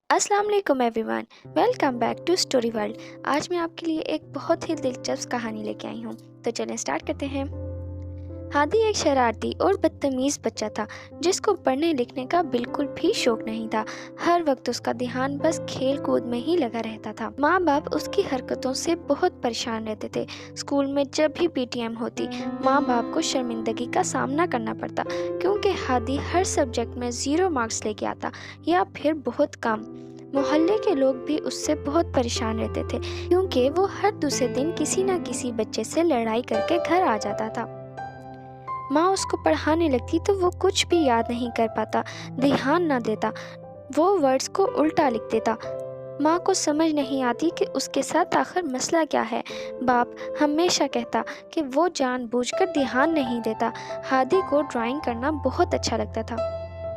السلام علیکم everyone, welcome back to story world. آج میں آپ کے لیے ایک بہت ہی دلچسپ کہانی لے کے آئی ہوں، تو چلیں اسٹارٹ کرتے ہیں۔ ہادی ایک شرارتی اور بدتمیز بچہ تھا جس کو پڑھنے لکھنے کا بالکل بھی شوق نہیں تھا۔ ہر وقت اس کا دھیان بس کھیل کود میں ہی لگا رہتا تھا۔ ماں باپ اس کی حرکتوں سے بہت پریشان رہتے تھے۔ اسکول میں جب بھی پی ٹی ایم ہوتی، ماں باپ کو شرمندگی کا سامنا کرنا پڑتا کیونکہ ہادی ہر سبجیکٹ میں 0 مارکس لے کے آتا یا پھر بہت کم۔ محلے کے لوگ بھی اس سے بہت پریشان رہتے تھے کیونکہ وہ ہر دوسرے دن کسی نہ کسی بچے سے لڑائی کر کے گھر آ جاتا تھا۔ ماں اس کو پڑھانے لگتی تو وہ کچھ بھی یاد نہیں کر پاتا، دھیان نہ دیتا، وہ ورڈز کو الٹا لکھ دیتا۔ ماں کو سمجھ نہیں آتی کہ اس کے ساتھ آخر مسئلہ کیا ہے۔ باپ ہمیشہ کہتا کہ وہ جان بوجھ کر دھیان نہیں دیتا۔ ہادی کو ڈرائنگ کرنا بہت اچھا لگتا تھا۔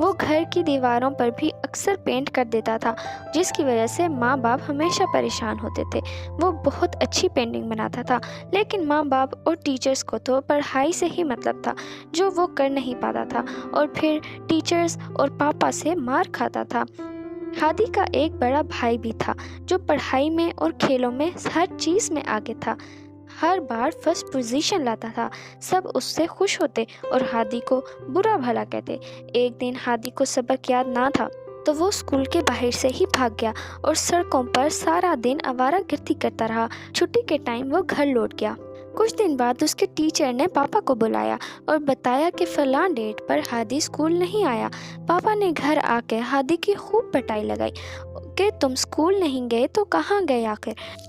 وہ گھر کی دیواروں پر بھی اکثر پینٹ کر دیتا تھا، جس کی وجہ سے ماں باپ ہمیشہ پریشان ہوتے تھے۔ وہ بہت اچھی پینٹنگ بناتا تھا، لیکن ماں باپ اور ٹیچرز کو تو پڑھائی سے ہی مطلب تھا، جو وہ کر نہیں پاتا تھا، اور پھر ٹیچرز اور پاپا سے مار کھاتا تھا۔ ہادی کا ایک بڑا بھائی بھی تھا جو پڑھائی میں اور کھیلوں میں ہر چیز میں آگے تھا، ہر بار فرسٹ پوزیشن لاتا تھا۔ سب اس سے خوش ہوتے اور ہادی کو برا بھلا کہتے۔ ایک دن ہادی کو سبق یاد نہ تھا تو وہ اسکول کے باہر سے ہی بھاگ گیا اور سڑکوں پر سارا دن آوارہ گردی کرتا رہا۔ چھٹی کے ٹائم وہ گھر لوٹ گیا۔ کچھ دن بعد اس کے ٹیچر نے پاپا کو بلایا اور بتایا کہ فلاں ڈیٹ پر ہادی اسکول نہیں آیا۔ پاپا نے گھر آ کے ہادی کی خوب پٹائی لگائی کہ تم اسکول نہیں گئے تو کہاں گئے آخر۔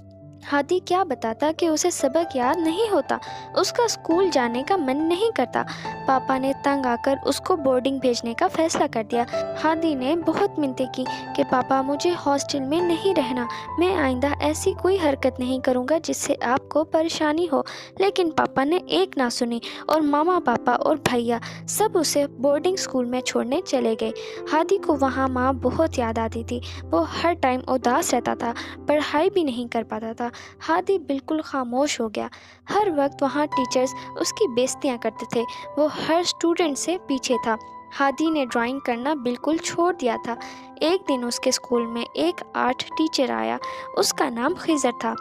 ہادی کیا بتاتا کہ اسے سبق یاد نہیں ہوتا، اس کا اسکول جانے کا من نہیں کرتا۔ پاپا نے تنگ آ کر اس کو بورڈنگ بھیجنے کا فیصلہ کر دیا۔ ہادی نے بہت منتیں کی کہ پاپا مجھے ہاسٹل میں نہیں رہنا، میں آئندہ ایسی کوئی حرکت نہیں کروں گا جس سے آپ کو پریشانی ہو، لیکن پاپا نے ایک نہ سنی اور ماما پاپا اور بھیا سب اسے بورڈنگ اسکول میں چھوڑنے چلے گئے۔ ہادی کو وہاں ماں بہت یاد آتی تھی، وہ ہر ٹائم اداس رہتا تھا، پڑھائی بھی نہیں کر پاتا تھا۔ ہادی بالکل خاموش ہو گیا۔ ہر وقت وہاں ٹیچرز اس کی بےعزتیاں کرتے تھے، وہ ہر اسٹوڈنٹ سے پیچھے تھا۔ ہادی نے ڈرائنگ کرنا بالکل چھوڑ دیا تھا۔ ایک دن اس کے اسکول میں ایک آرٹ ٹیچر آیا، اس کا نام خضر تھا۔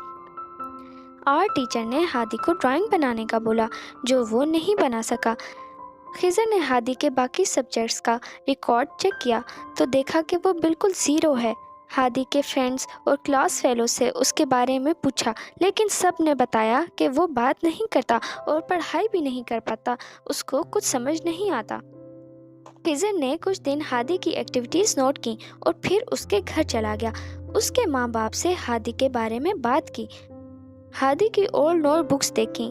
آرٹ ٹیچر نے ہادی کو ڈرائنگ بنانے کا بولا، جو وہ نہیں بنا سکا۔ خضر نے ہادی کے باقی سبجیکٹس کا ریکارڈ چیک کیا تو دیکھا کہ وہ بالکل 0 ہے۔ ہادی کے فرینڈز اور کلاس فیلو سے اس کے بارے میں پوچھا، لیکن سب نے بتایا کہ وہ بات نہیں کرتا اور پڑھائی بھی نہیں کر پاتا، اس کو کچھ سمجھ نہیں آتا۔ خضر نے کچھ دن ہادی کی ایکٹیویٹیز نوٹ کی اور پھر اس کے گھر چلا گیا۔ اس کے ماں باپ سے ہادی کے بارے میں بات کی، ہادی کی اولڈ نوٹ بکس دیکھیں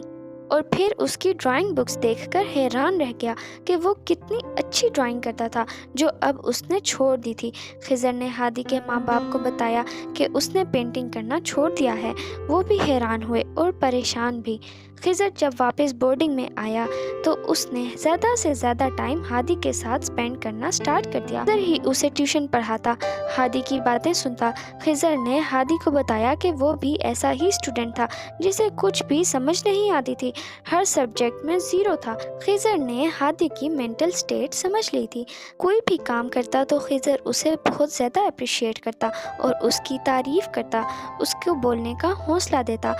اور پھر اس کی ڈرائنگ بکس دیکھ کر حیران رہ گیا کہ وہ کتنی اچھی ڈرائنگ کرتا تھا جو اب اس نے چھوڑ دی تھی۔ خضر نے ہادی کے ماں باپ کو بتایا کہ اس نے پینٹنگ کرنا چھوڑ دیا ہے، وہ بھی حیران ہوئے اور پریشان بھی۔ خضر جب واپس بورڈنگ میں آیا تو اس نے زیادہ سے زیادہ ٹائم ہادی کے ساتھ سپینڈ کرنا سٹارٹ کر دیا۔ خضر ہی اسے ٹیوشن پڑھاتا، ہادی کی باتیں سنتا۔ خضر نے ہادی کو بتایا کہ وہ بھی ایسا ہی اسٹوڈنٹ تھا جسے کچھ بھی سمجھ نہیں آتی تھی، ہر سبجیکٹ میں 0 تھا۔ خضر نے ہادی کی مینٹل سٹیٹ سمجھ لی تھی، کوئی بھی کام کرتا تو خضر اسے بہت زیادہ اپریشیٹ کرتا اور اس کی تعریف کرتا، اس کو بولنے کا حوصلہ دیتا۔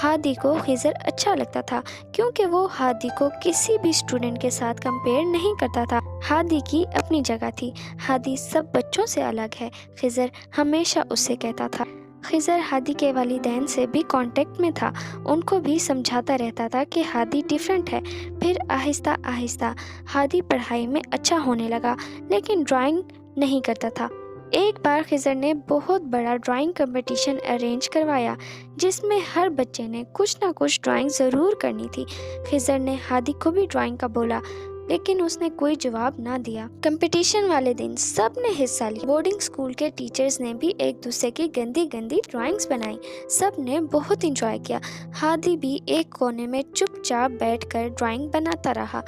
ہادی کو خضر اچھا لگتا تھا کیونکہ وہ ہادی کو کسی بھی اسٹوڈنٹ کے ساتھ کمپیئر نہیں کرتا تھا۔ ہادی کی اپنی جگہ تھی، ہادی سب بچوں سے الگ ہے، خضر ہمیشہ اس سے کہتا تھا۔ خضر ہادی کے والدین سے بھی کانٹیکٹ میں تھا، ان کو بھی سمجھاتا رہتا تھا کہ ہادی ڈیفرنٹ ہے۔ پھر آہستہ آہستہ ہادی پڑھائی میں اچھا ہونے لگا، لیکن ڈرائنگ نہیں کرتا تھا۔ ایک بار خضر نے بہت بڑا ڈرائنگ کمپٹیشن ارینج کروایا جس میں ہر بچے نے کچھ نہ کچھ ڈرائنگ ضرور کرنی تھی۔ خضر نے ہادی کو بھی ڈرائنگ کا بولا، لیکن اس نے کوئی جواب نہ دیا۔ کمپٹیشن والے دن سب نے حصہ لیا، بورڈنگ اسکول کے ٹیچرز نے بھی ایک دوسرے کی گندی گندی ڈرائنگز بنائی، سب نے بہت انجوائے کیا۔ ہادی بھی ایک کونے میں چپ چاپ بیٹھ کر ڈرائنگ بناتا رہا۔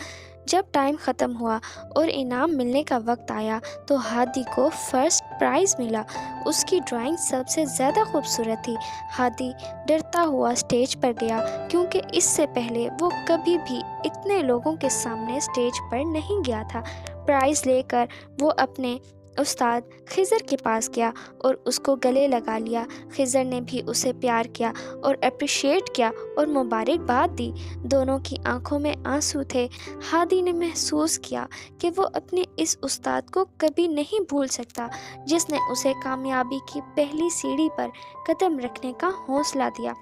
جب ٹائم ختم ہوا اور انعام ملنے کا وقت آیا تو ہادی کو فرسٹ پرائز ملا، اس کی ڈرائنگ سب سے زیادہ خوبصورت تھی۔ ہادی ڈرتا ہوا اسٹیج پر گیا کیونکہ اس سے پہلے وہ کبھی بھی اتنے لوگوں کے سامنے اسٹیج پر نہیں گیا تھا۔ پرائز لے کر وہ اپنے استاد خضر کے پاس گیا اور اس کو گلے لگا لیا۔ خضر نے بھی اسے پیار کیا اور اپریشیٹ کیا اور مبارکباد دی۔ دونوں کی آنکھوں میں آنسو تھے۔ ہادی نے محسوس کیا کہ وہ اپنے اس استاد کو کبھی نہیں بھول سکتا جس نے اسے کامیابی کی پہلی سیڑھی پر قدم رکھنے کا حوصلہ دیا۔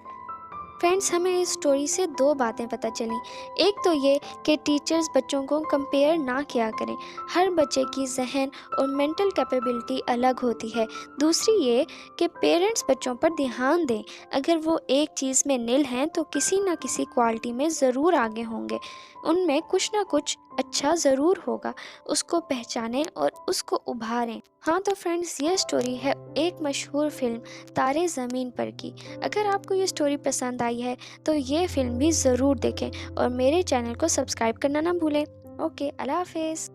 فرینڈس، ہمیں اس سٹوری سے دو باتیں پتہ چلیں۔ ایک تو یہ کہ ٹیچرز بچوں کو کمپیئر نہ کیا کریں۔ ہر بچے کی ذہن اور مینٹل کیپیبلٹی الگ ہوتی ہے۔ دوسری یہ کہ پیرنٹس بچوں پر دھیان دیں۔ اگر وہ ایک چیز میں نل ہیں تو کسی نہ کسی کوالٹی میں ضرور آگے ہوں گے۔ ان میں کچھ نہ کچھ اچھا ضرور ہوگا۔ اس کو پہچانیں اور اس کو ابھاریں۔ ہاں تو فرینڈس، یہ سٹوری ہے ایک مشہور فلم تارے زمین پر کی۔ اگر آپ کو یہ سٹوری پسند آئی ہے تو یہ فلم بھی ضرور دیکھیں اور میرے چینل کو سبسکرائب کرنا نہ بھولیں۔ اوکے، اللہ حافظ۔